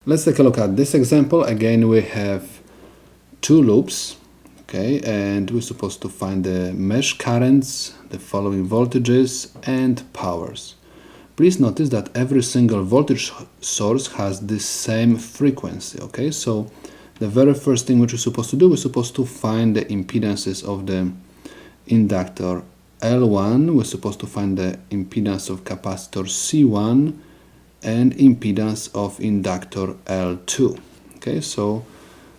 Let's take a look at this example. Again, we have two loops, okay, and we're supposed to find the mesh currents, the following voltages and powers. Please notice that every single voltage source has the same frequency, okay? So the very first thing which we're supposed to do, we're supposed to find the impedances of the inductor L1, we're supposed to find the impedance of capacitor C1 and impedance of inductor L2. Okay, so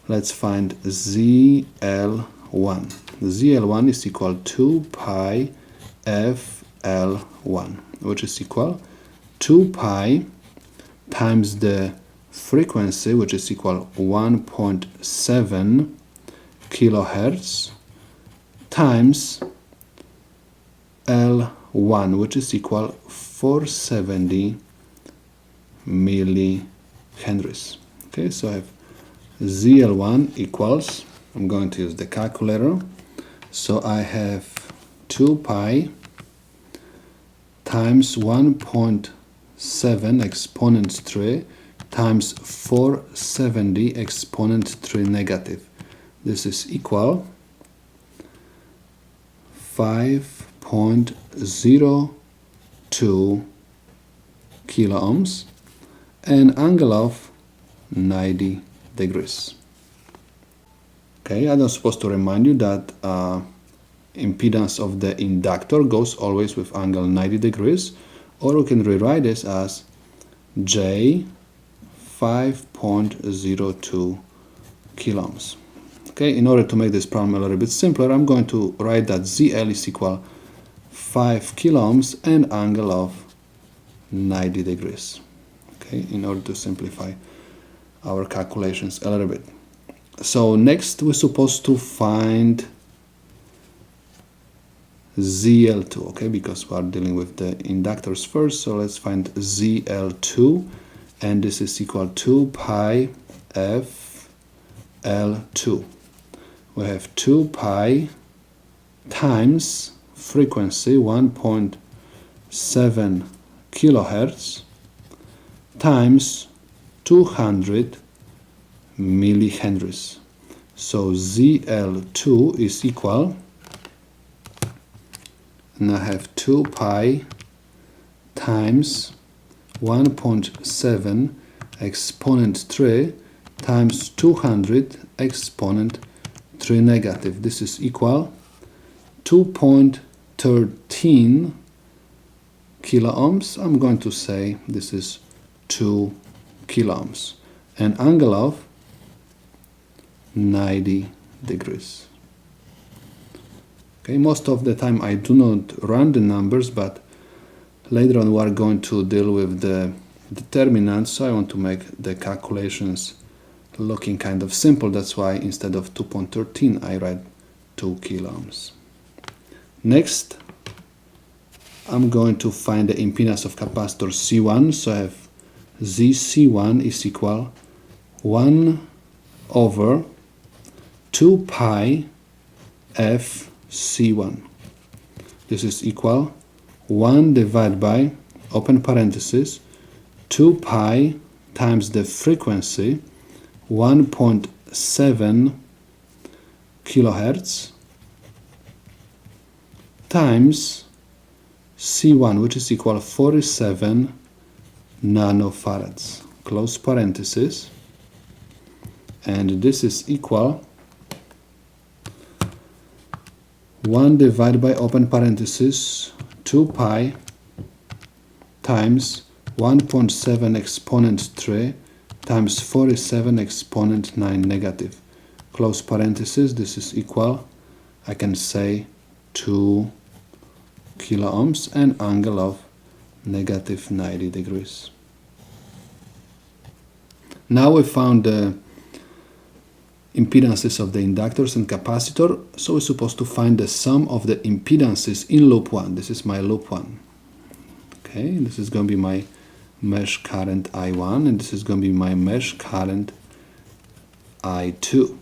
let's find ZL1. ZL1 is equal to pi FL1, which is equal 2 pi times the frequency, which is equal 1.7 kilohertz, times L1, which is equal 470 millihenries. Okay, so I have ZL1 equals, I'm going to use the calculator, so I have 2 pi times 1.7 exponent 3 times 470 exponent 3 negative. This is equal 5.02 kilo ohms and angle of 90 degrees. Okay, I'm supposed to remind you that impedance of the inductor goes always with angle 90 degrees, or we can rewrite this as J 5.02 kilo ohms. Okay, in order to make this problem a little bit simpler, I'm going to write that ZL is equal 5 kilo ohms and angle of 90 degrees. Okay, in order to simplify our calculations a little bit. So next we're supposed to find ZL2, okay, because we are dealing with the inductors first, so let's find ZL2, and this is equal to pi FL2. We have 2 pi times frequency 1.7 kilohertz times 200 millihenries. So ZL2 is equal, and I have 2 pi times 1.7 exponent 3 times 200 exponent 3 negative. This is equal 2.13 kilo ohms. I'm going to say this is 2 kilo ohms and angle of 90 degrees. Okay, most of the time I do not run the numbers, but later on we are going to deal with the determinants, so I want to make the calculations looking kind of simple. That's why instead of 2.13 I write 2 kilo ohms. Next, I'm going to find the impedance of capacitor C1, so I have ZC1 is equal 1 over 2 pi FC1. This is equal 1 divided by, open parenthesis, 2 pi times the frequency 1.7 kilohertz times C1, which is equal 47 nanofarads, close parenthesis, and this is equal 1 divided by, open parenthesis, 2 pi times 1.7 exponent 3 times 47 exponent 9 negative, close parenthesis. This is equal, I can say, 2 kilo ohms and angle of negative 90 degrees. Now we found the impedances of the inductors and capacitor, so we're supposed to find the sum of the impedances in loop 1. This is my loop 1. Okay, this is going to be my mesh current I1, and this is going to be my mesh current I2.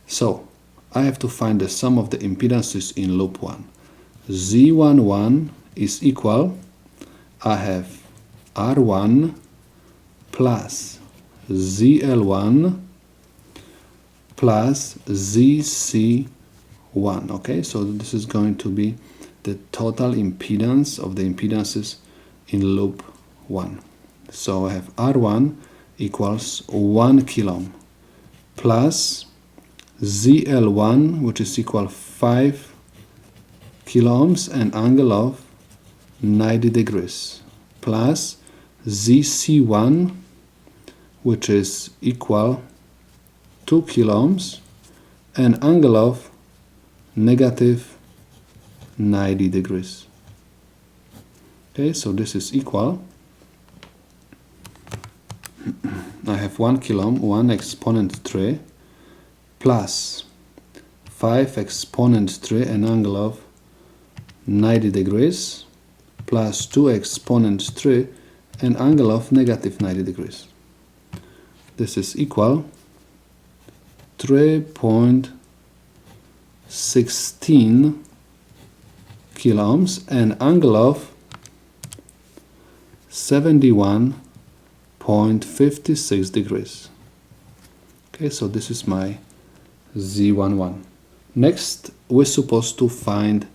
So I have to find the sum of the impedances in loop 1. Z11 is equal, I have R1 plus ZL1 plus ZC1. Okay, so this is going to be the total impedance of the impedances in loop 1. So I have R1 equals 1 kilo ohm plus ZL1, which is equal 5 kilo ohms and angle of 90 degrees, plus ZC1, which is equal 2 kilo ohms and angle of negative 90 degrees. Okay, so this is equal, I have 1 kilo ohm, 1 exponent 3, plus 5 exponent 3 and angle of 90 degrees, plus 2 exponent 3 and angle of negative 90 degrees. This is equal 3.16 kilo ohms and angle of 71.56 degrees. Okay, so this is my Z11. Next, we're supposed to find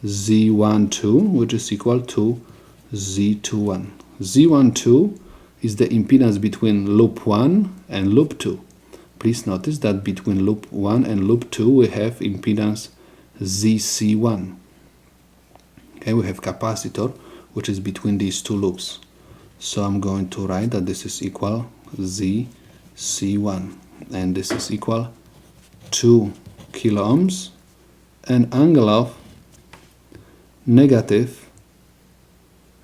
Z12, which is equal to Z21. Z12 is the impedance between loop 1 and loop 2. Please notice that between loop 1 and loop 2 we have impedance ZC1. Okay, we have capacitor which is between these two loops. So I'm going to write that this is equal ZC1 and this is equal 2 kilo ohms and angle of negative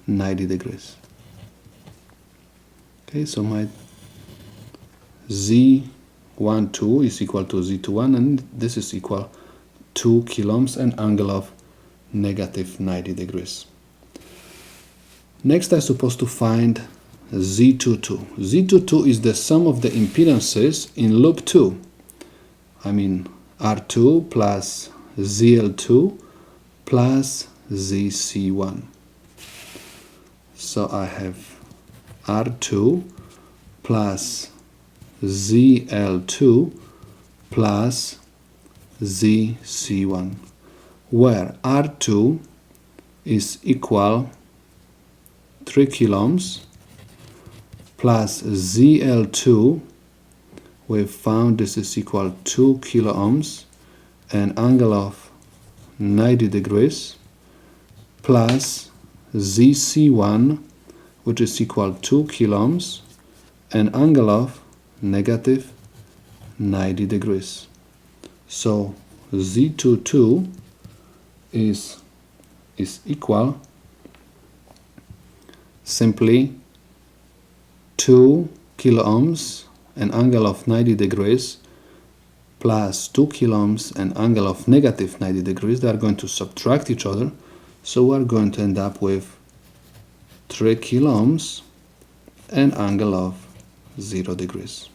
90 degrees. Okay, so my Z12 is equal to Z21 and this is equal 2 kilo ohms and angle of negative 90 degrees. Next I'm supposed to find Z22. Z22 is the sum of the impedances in loop 2. I mean R2 plus ZL2 plus ZC1. So I have R2 plus ZL2 plus ZC1, where R2 is equal 3 kilo ohms plus ZL2, we found this is equal 2 kilo ohms and angle of 90 degrees plus ZC1, which is equal 2 kilo ohms and angle of negative 90 degrees. So Z22 is equal simply 2 kilo ohms and angle of 90 degrees plus 2 kilo ohms and angle of negative 90 degrees. They are going to subtract each other, so we are going to end up with 3 kilo ohms and angle of 0 degrees.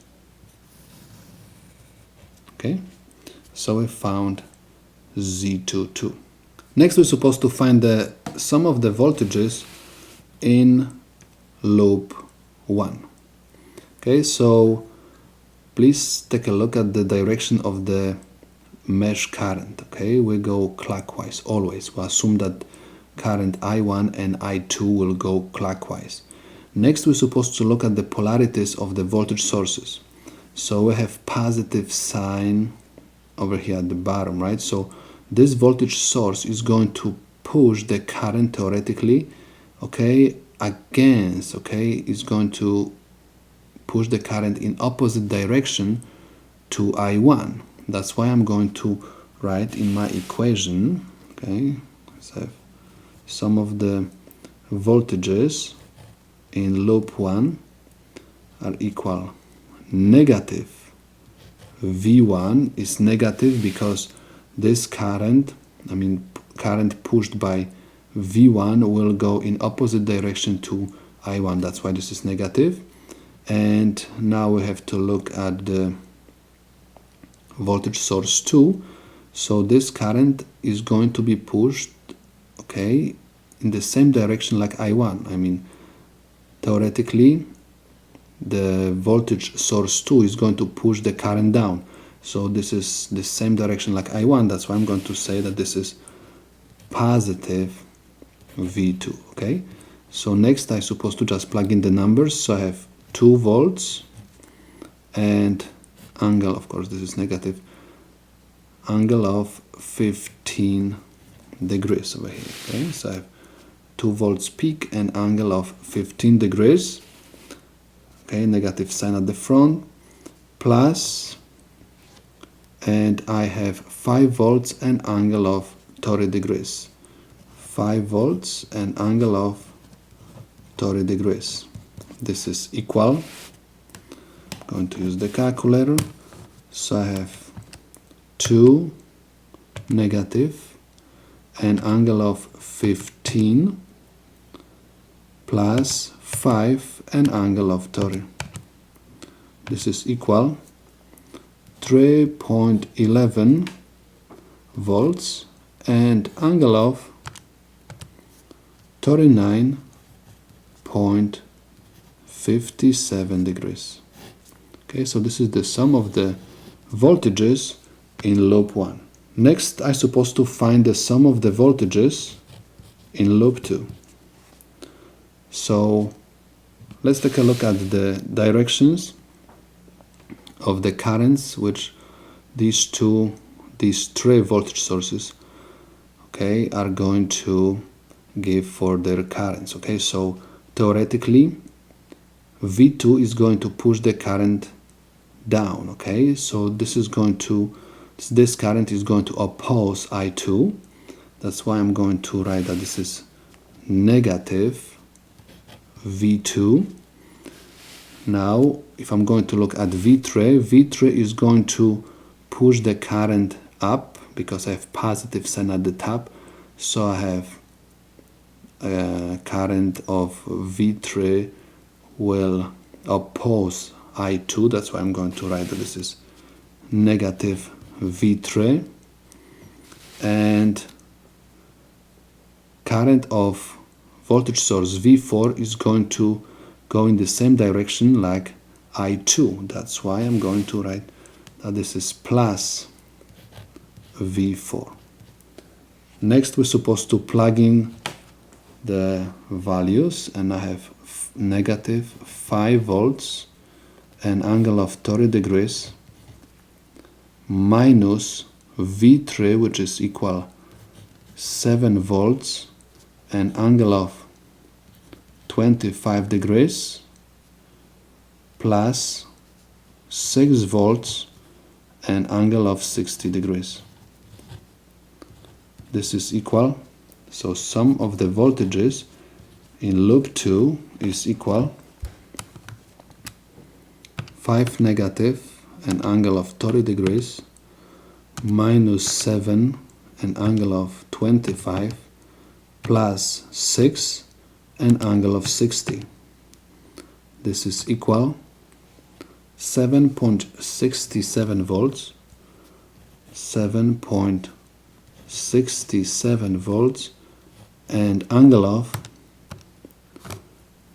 Okay, so we found Z22. Next we're supposed to find the sum of the voltages in loop 1. Okay, so please take a look at the direction of the mesh current. Okay, we go clockwise always. We assume that current I1 and I2 will go clockwise. Next we're supposed to look at the polarities of the voltage sources. So we have positive sign over here at the bottom, right? So this voltage source is going to push the current theoretically, okay, against, okay, is going to push the current in opposite direction to I1. That's why I'm going to write in my equation, okay, so some of the voltages in loop 1 are equal negative V1 is negative because this current, current pushed by V1 will go in opposite direction to I1. That's why this is negative. And now we have to look at the voltage source 2. So this current is going to be pushed, okay, in the same direction like I1. Theoretically, the voltage source 2 is going to push the current down. So this is the same direction like I1. That's why I'm going to say that this is positive V2. Okay. So next I'm supposed to just plug in the numbers. So I have 2 volts and angle, of course this is negative, angle of 15 degrees over here. Okay. So I have 2 volts peak and angle of 15 degrees. Okay, negative sign at the front, plus, and I have 5 volts and angle of 30 degrees. 5 volts and angle of 30 degrees. This is equal. I'm going to use the calculator. So I have 2 negative and angle of 15 plus 5 and angle of 30. This is equal 3.11 volts and angle of 39.57 degrees. Okay, so this is the sum of the voltages in loop 1. Next, I'm supposed to find the sum of the voltages in loop 2. So let's take a look at the directions of the currents which these 3 voltage sources, okay, are going to give for their currents. Okay, so theoretically V2 is going to push the current down. Okay, so this current is going to oppose I2. That's why I'm going to write that this is negative V2. Now if I'm going to look at V3 is going to push the current up because I have positive sign at the top. So I have a current of V3 will oppose I2. That's why I'm going to write that this is negative V3. And current of voltage source V4 is going to go in the same direction like I2. That's why I'm going to write that this is plus V4. Next, we're supposed to plug in the values, and I have negative 5 volts and angle of 30 degrees minus V3, which is equal 7 volts and angle of 25 degrees plus 6 volts and angle of 60 degrees. This is equal, so sum of the voltages in loop 2 is equal 5 negative and angle of 30 degrees minus 7 and angle of 25 plus 6 and angle of 60. This is equal 7.67 volts, 7.67 volts and angle of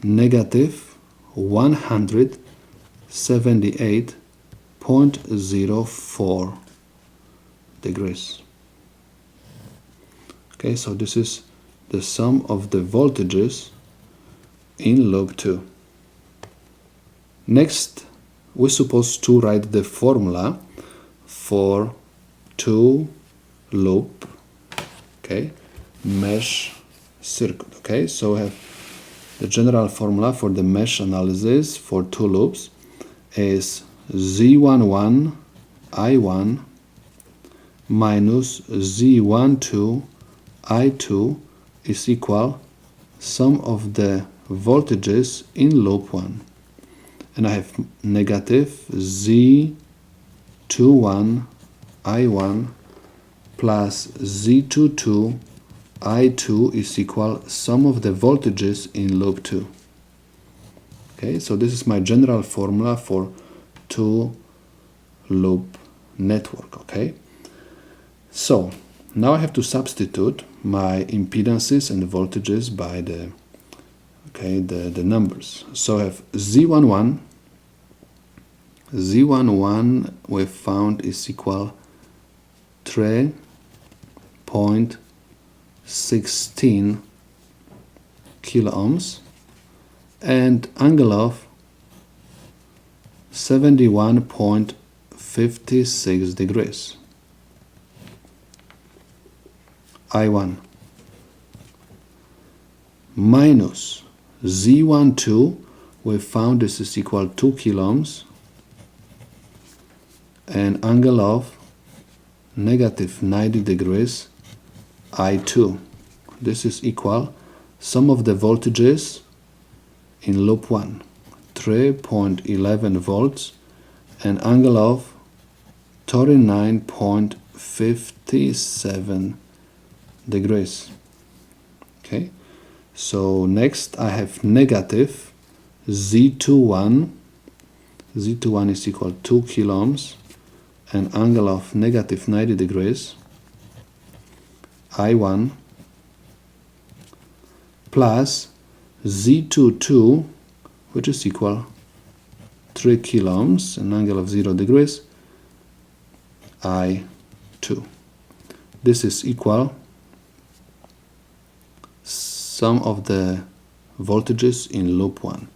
negative 178.04 degrees. Okay, so this is the sum of the voltages in loop 2. Next, we're supposed to write the formula for 2 loop, okay, mesh circuit. Okay, so we have the general formula for the mesh analysis for 2 loops is Z11 I1 minus Z12 I2 is equal sum of the voltages in loop 1. And I have negative Z21 I1 plus Z22 I2 is equal sum of the voltages in loop 2. Okay, so this is my general formula for 2 loop network. Okay, so now I have to substitute my impedances and the voltages by the numbers. So I have Z11 Z11 we found is equal 3.16 kilo ohms and angle of 71.56 degrees. I1 minus Z12 we found this is equal to 2 kilo ohms and angle of negative 90 degrees. I2, this is equal sum of the voltages in loop 1, 3.11 volts and angle of 39.57 degrees. Okay, so next I have negative Z21. Z21 is equal to 2 kilo ohms and angle of negative 90 degrees. I1 plus Z22, which is equal 3 kilo ohms and angle of 0 degrees. I2. This is equal sum of the voltages in loop 1,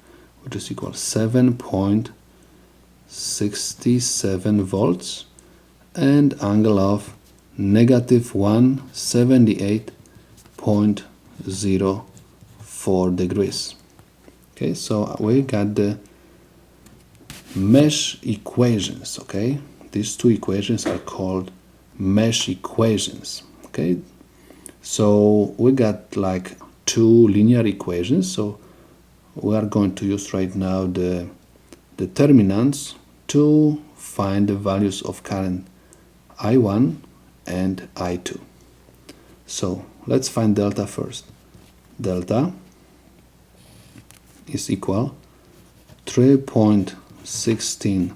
which is equal 7.67 volts and angle of negative 178.04 degrees. Okay, so we got the mesh equations. Okay, these two equations are called mesh equations. Okay, so we got like two linear equations, so we are going to use right now the determinants to find the values of current I1 and I2. So let's find delta first. Delta is equal 3.16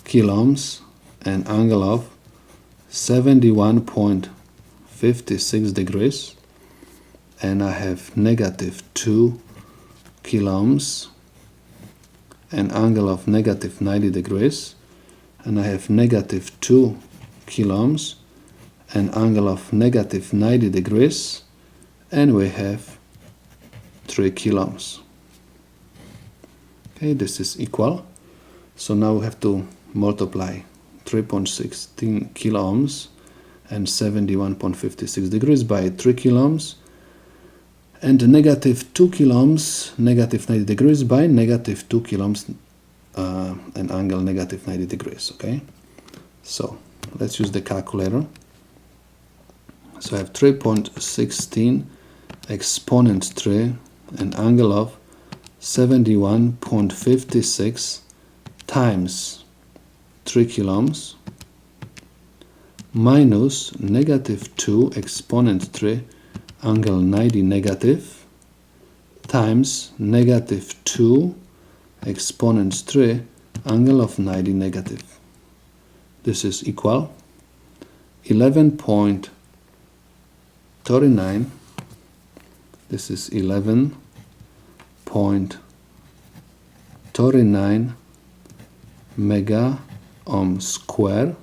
kilo ohms and angle of 71.56 degrees, and I have negative 2 kilo ohms and angle of negative 90 degrees, and I have negative 2 kilo ohms and angle of negative 90 degrees, and we have 3 kilo ohms. Okay, this is equal. So now we have to multiply 3.16 kilo ohms and 71.56 degrees by 3 kilo ohms, and negative 2 kilo ohms, negative 90 degrees by negative 2 kilo ohms and angle negative 90 degrees. Okay, so let's use the calculator. So I have 3.16 exponent 3 and angle of 71.56 times 3 kilo ohms minus negative 2 exponent 3 angle 90 negative times negative 2 exponent 3 angle of 90 negative. This is equal 11.39. This is 11.39 mega ohm square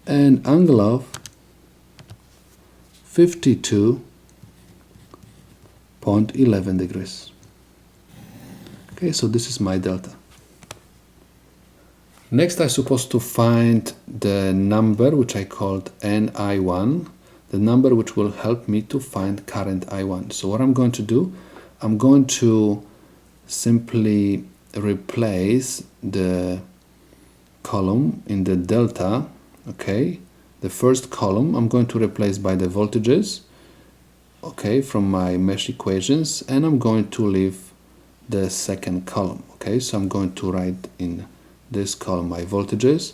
and angle of 52.11 degrees. Okay, so this is my delta. Next, I'm supposed to find the number which I called NI1, the number which will help me to find current I1. So what I'm going to do, I'm going to simply replace the column in the delta. Okay, the first column I'm going to replace by the voltages, okay, from my mesh equations, and I'm going to leave the second column. Okay, so I'm going to write in this column my voltages,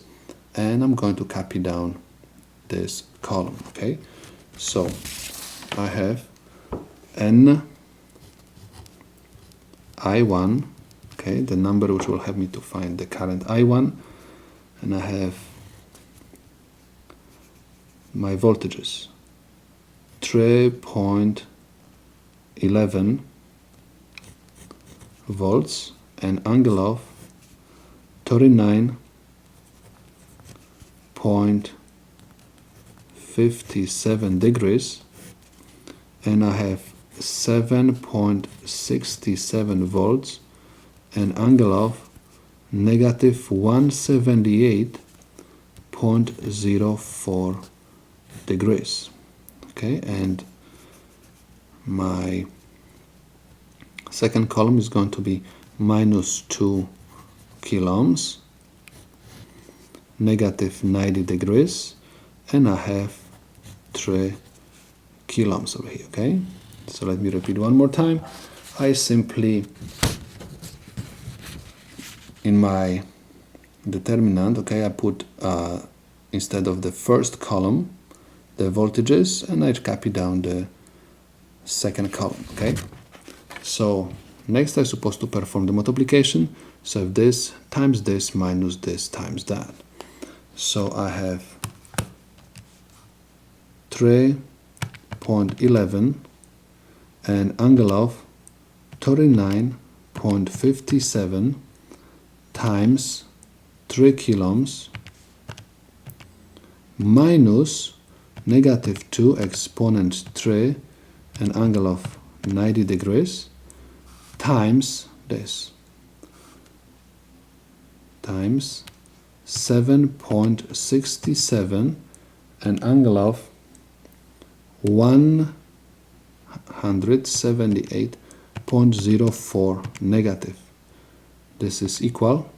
and I'm going to copy down this column. Okay, so I have N I1, okay, the number which will help me to find the current I1, and I have my voltages 3.11 volts and angle of 39.57 degrees, and I have 7.67 volts, an angle of negative 178.04 degrees. Okay, and my second column is going to be minus 2 kiloohms, negative 90 degrees, and I have 3 kiloohms over here. Okay, so let me repeat one more time. I simply, in my determinant, okay, I put instead of the first column the voltages, and I copy down the second column. Okay, so next I'm supposed to perform the multiplication. So if this times this minus this times that, so I have 3.11 an angle of 39.57 times 3 kiloohms minus negative 2 exponent 3 an angle of 90 degrees times this, times 7.67 an angle of 178.04 negative. This is equal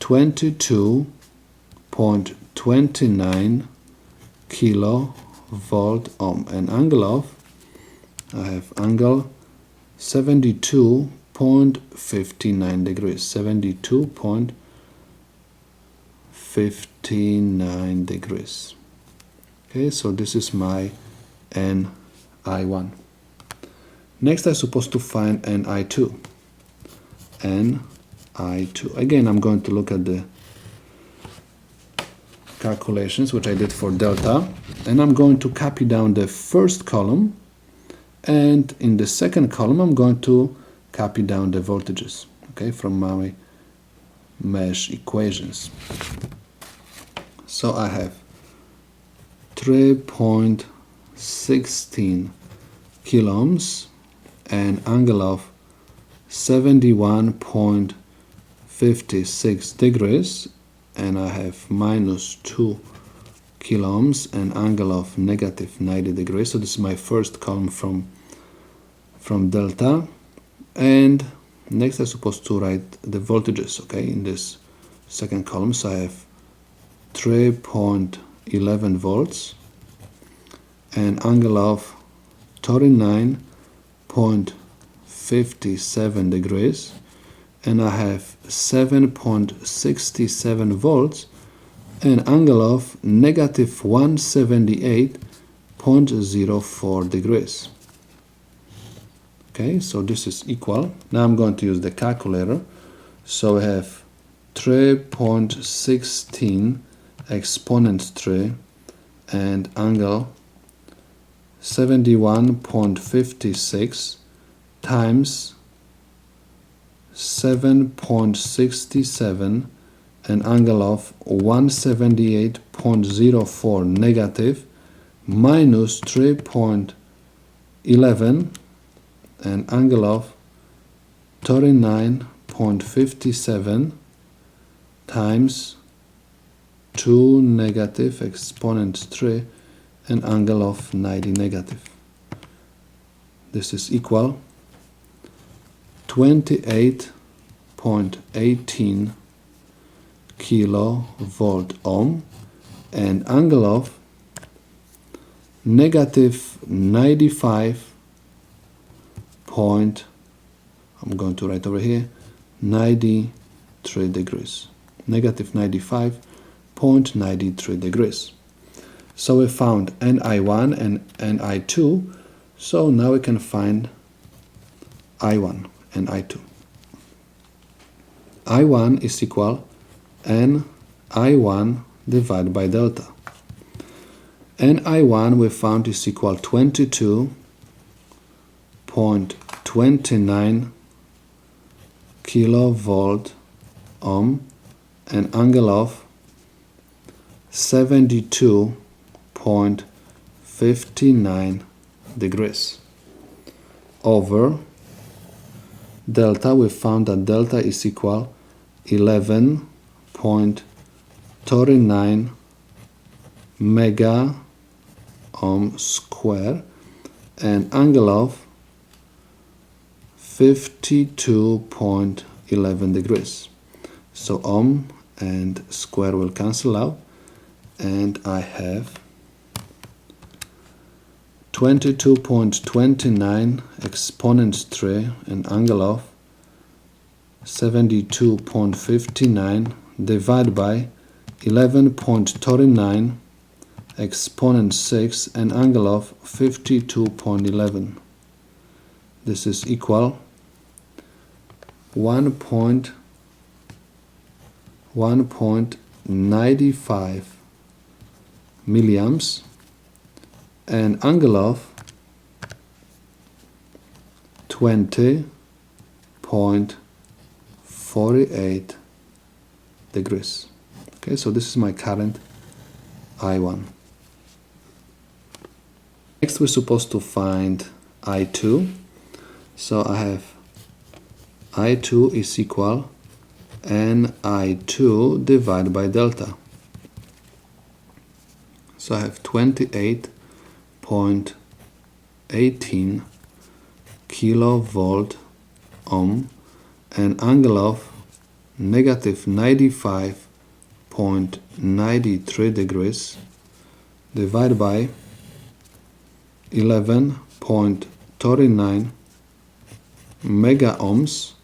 22.29 kilovolt ohm. An angle of, I have angle 72.59 degrees, 72.59 degrees. Okay, so this is my NI1. Next I'm supposed to find NI2. NI2. Again, I'm going to look at the calculations which I did for delta, and I'm going to copy down the first column, and in the second column I'm going to copy down the voltages, okay, from my mesh equations. So I have 3.16 kiloohms, an angle of 71.56 degrees, and I have minus 2 kiloohms, an angle of negative 90 degrees. So this is my first column from delta. And next I'm supposed to write the voltages, okay, in this second column. So I have 3.11 volts, an angle of 39.57 degrees, and I have 7.67 volts, an angle of negative 178.04 degrees. Okay, so this is equal. Now I'm going to use the calculator. So I have 3.16 exponent 3 and angle 71.56 times 7.67, an angle of 178.04 negative, minus 3.11, an angle of 39.57 times 2 negative exponent 3, an angle of 90 negative. This is equal 28.18 kilovolt ohm, and angle of negative 95 point, I'm going to write over here, 93 degrees. Negative 95.93 degrees. So we found NI1 and NI2. So now we can find I1 and I2. I1 is equal NI1 divided by delta. NI1 we found is equal 22.29 kilovolt ohm, an angle of 72.59 degrees over delta. We found that delta is equal 11.39 mega ohm square, and angle of 52.11 degrees. So ohm and square will cancel out, and I have 22.29 exponent 3, an angle of 72.59 divided by 11.39 exponent 6, an angle of 52.11. This is equal 1.95 milliamps, and angle of 20.48 degrees. Okay, so this is my current I1. Next, we're supposed to find I2. So I have I2 is equal NI2 divided by delta. So I have 28.18 kilovolt ohm, an angle of negative 95.93 degrees divided by 11.39 mega ohms,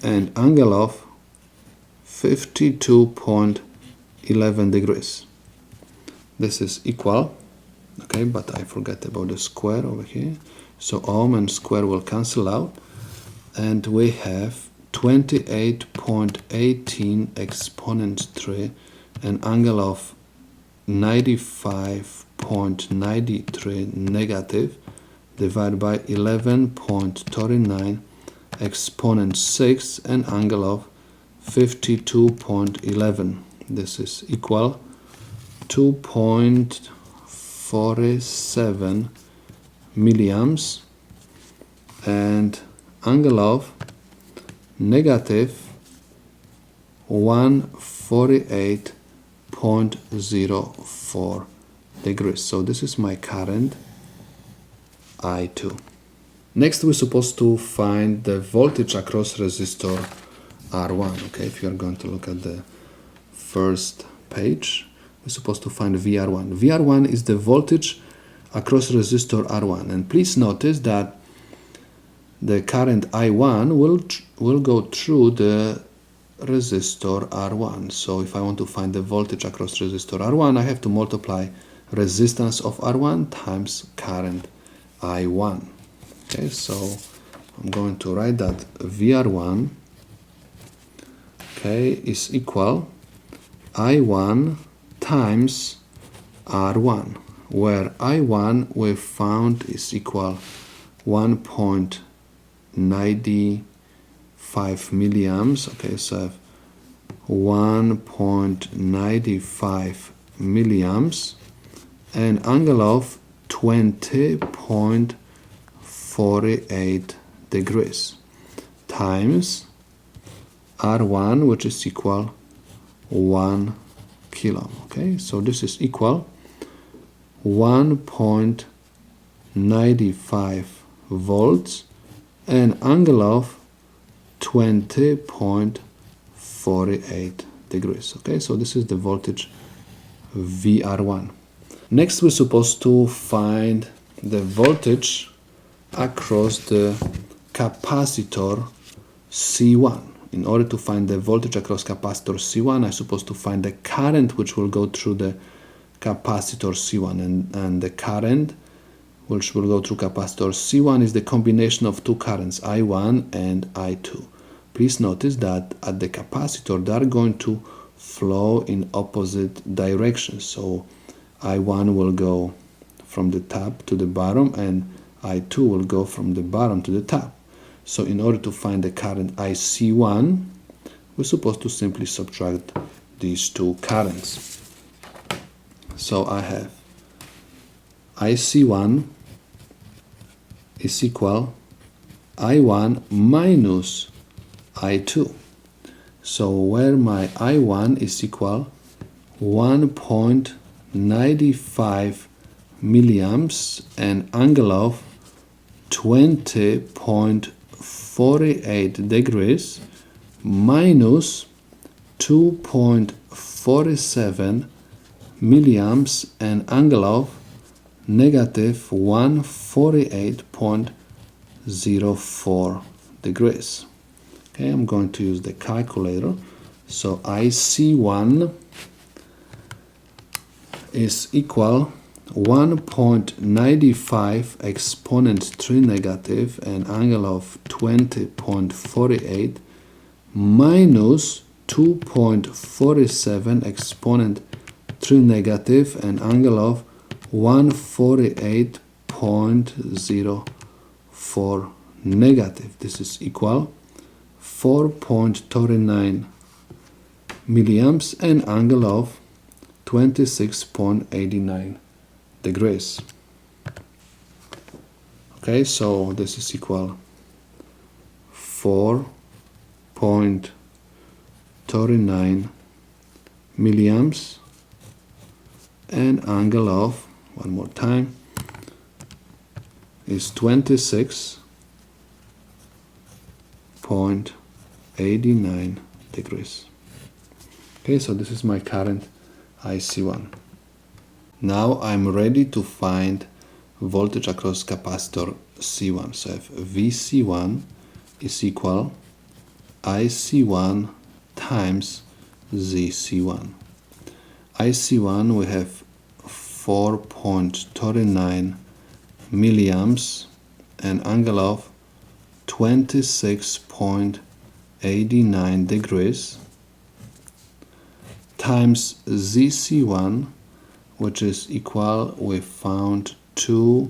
and angle of 52.11 degrees. This is equal, okay, but I forgot about the square over here. So ohm and square will cancel out, and we have 28.18 exponent 3, an angle of 95.93 negative divided by 11.39 exponent 6, an angle of 52.11. This is equal 2.47 milliamps, and angle of negative 148.04 degrees. So this is my current I2. Next, we're supposed to find the voltage across resistor R1. Okay, if you are going to look at the first page, we're supposed to find VR1. VR1 is the voltage across resistor R1, and please notice that the current I1 will go through the resistor R1. So if I want to find the voltage across resistor R1, I have to multiply resistance of R1 times current I1. Okay, so I'm going to write that VR1, okay, is equal I1 times R1, where I1 we found is equal 1.95 milliamps. Okay, so I have 1.95 milliamps, and angle of 20.48 degrees times R1, which is equal 1 kilo. Okay, so this is equal 1.95 volts and angle of 20.48 degrees. Okay, so this is the voltage VR1. Next, we're supposed to find the voltage across the capacitor C1. In order to find the voltage across capacitor C1, I'm supposed to find the current which will go through the capacitor C1, and the current which will go through capacitor C1 is the combination of two currents, I1 and I2. Please notice that at the capacitor they are going to flow in opposite directions. So I1 will go from the top to the bottom and I2 will go from the bottom to the top. So in order to find the current IC1, we're supposed to simply subtract these two currents. So I have IC1 is equal I1 minus I2. So where my I1 is equal 1.95 milliamps and angle of 20.48 degrees minus 2.47 milliamps and angle of negative 148.04 degrees. Okay, I'm going to use the calculator. So IC1 is equal 1.95 exponent 3 negative and angle of 20.48 minus 2.47 exponent 3 negative and angle of 148.04 negative. This is equal 4.39 milliamps and angle of 26.89 degrees. Okay, so this is equal 4.39 milliamps and angle of, one more time, is 26.89 degrees. Okay, so this is my current IC1. Now I'm ready to find voltage across capacitor C1. So I have VC1 is equal IC1 times ZC1. IC1 we have 4.39 milliamps and angle of 26.89 degrees times ZC1, which is equal, we found 2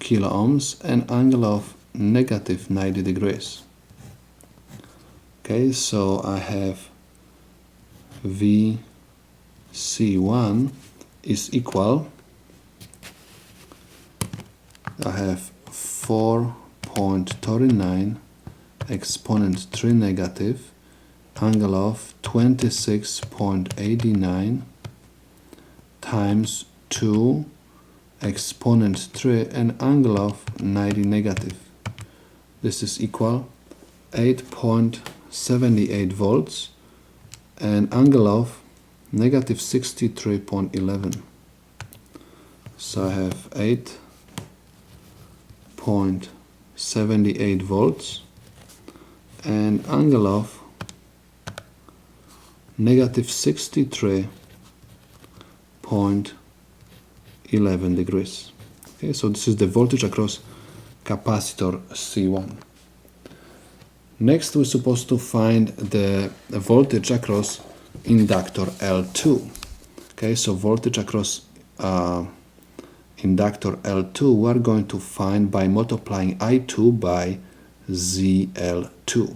kilo ohms and angle of negative 90 degrees. Okay, so I have VC1 is equal, I have 4.39 exponent 3 negative angle of 26.89 times 2 exponent 3 and angle of 90 negative. This is equal 8.78 volts and angle of negative 63.11. So I have 8.78 volts and angle of negative 63.11 degrees. Okay, so this is the voltage across capacitor C1. Next, we're supposed to find the voltage across inductor L2. Okay, so voltage across inductor L2 we are going to find by multiplying I2 by ZL2.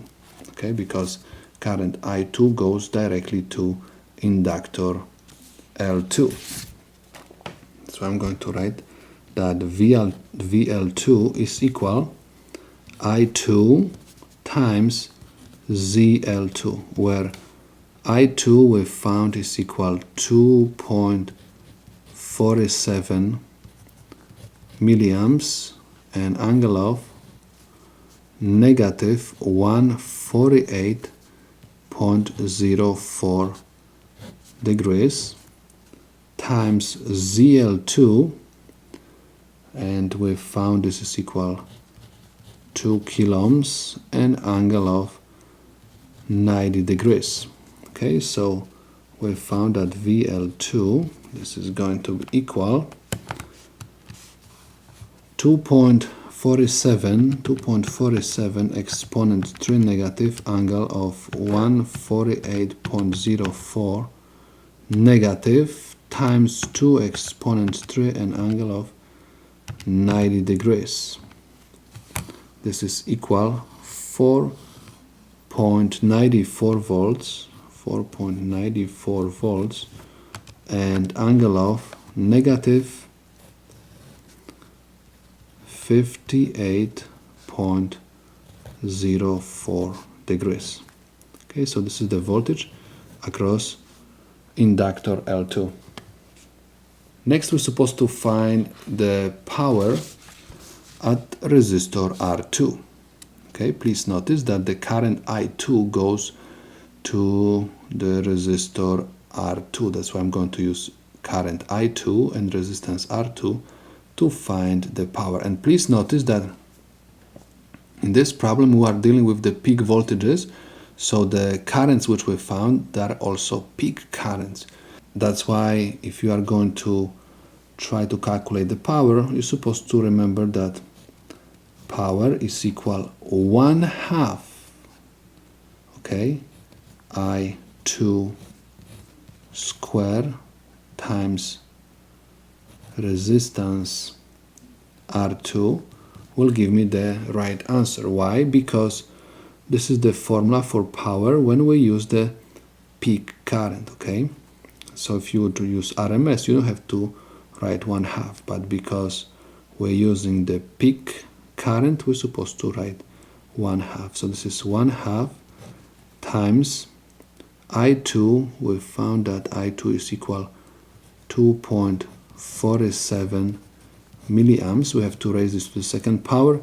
Okay, because current I2 goes directly to inductor L2. So I'm going to write that VL2 is equal I2 times ZL2, where I2 we found is equal 2.47 milliamps and angle of negative 148.04 degrees times ZL2, and we found this is equal 2 kilo ohms and angle of 90 degrees. Okay, so we found that VL2, this is going to be equal 2.47 exponent 3 negative angle of 148.04 negative times 2 exponent 3 and angle of 90 degrees. This is equal 4.94 volts, 4.94 volts, and angle of negative 58.04 degrees. Okay, so this is the voltage across inductor L2. Next, we're supposed to find the power at resistor R2. Okay, please notice that the current I2 goes to the resistor R2. That's why I'm going to use current I2 and resistance R2 to find the power. And please notice that in this problem we are dealing with the peak voltages, so the currents which we found, they are also peak currents. That's why if you are going to try to calculate the power, you're supposed to remember that power is equal 1/2, okay, I2 square times resistance R2 will give me the right answer. Why? Because this is the formula for power when we use the peak current, okay? So if you were to use RMS, you don't have to write 1/2, but because we're using the peak current, we're supposed to write 1/2. So this is 1/2 times I2. We found that I2 is equal 2.47 milliamps. We have to raise this to the second power,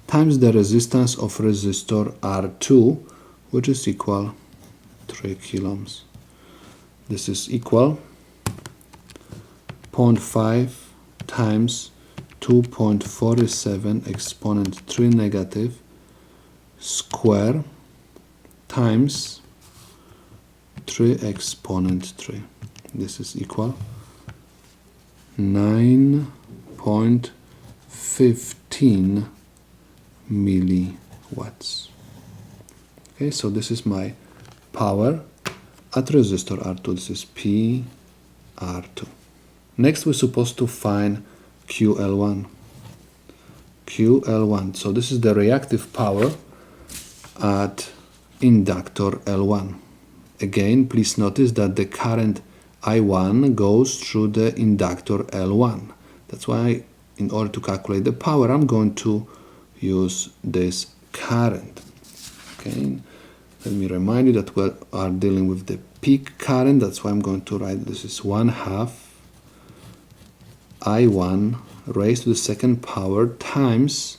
times the resistance of resistor R2, which is equal 3 kilohms. This is equal 0.5 times 2.47 exponent 3 negative square times 3 exponent 3. This is equal 9.15 milliwatts. Okay, so this is my power at resistor R2. This is PR2. Next, we're supposed to find QL1. QL1. So this is the reactive power at inductor L1. Again, please notice that the current I1 goes through the inductor L1. That's why in order to calculate the power, I'm going to use this current. Okay, let me remind you that we are dealing with the peak current. That's why I'm going to write this is 1/2 I1 raised to the second power times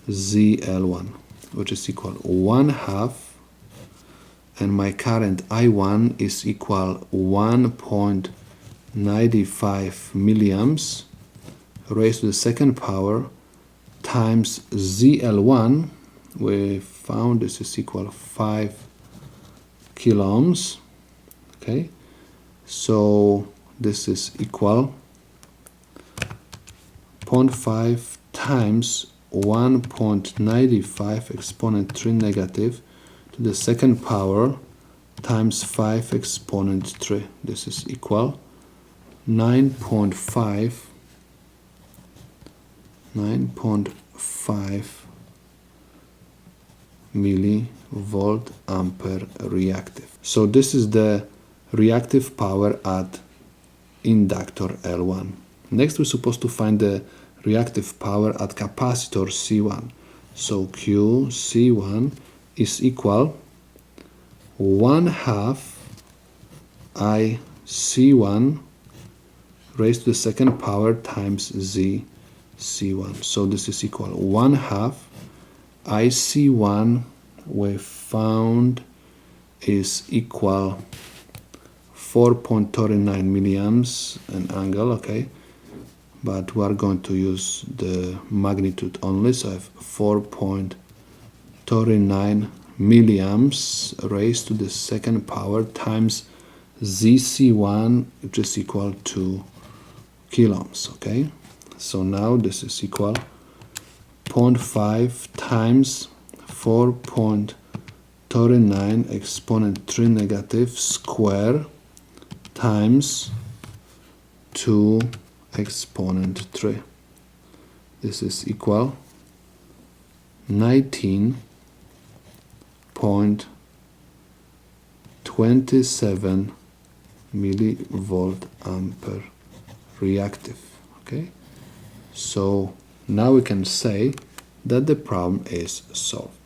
ZL1, which is equal 1/2, and my current I1 is equal 1.95 milliamps raised to the second power times ZL1. We found this is equal 5 kiloohms. Okay, so this is equal 0.5 times 1.95 exponent 3 negative to the second power times 5 exponent 3. This is equal 9.5 millivolt ampere reactive. So this is the reactive power at inductor L1. Next, we're supposed to find the reactive power at capacitor C1. So QC1 is equal 1/2 IC1 raised to the second power times ZC1. So this is equal 1/2 IC1 we found is equal 4.39 milliamps an angle, okay, but we are going to use the magnitude only, so I have 4.39 milliamps raised to the second power times ZC1, which is equal to kiloohms, okay. So now this is equal 0.5 times 4.39 exponent 3 negative square times 2 exponent 3. This is equal 19 0.27 millivolt ampere reactive. Okay, so now we can say that the problem is solved.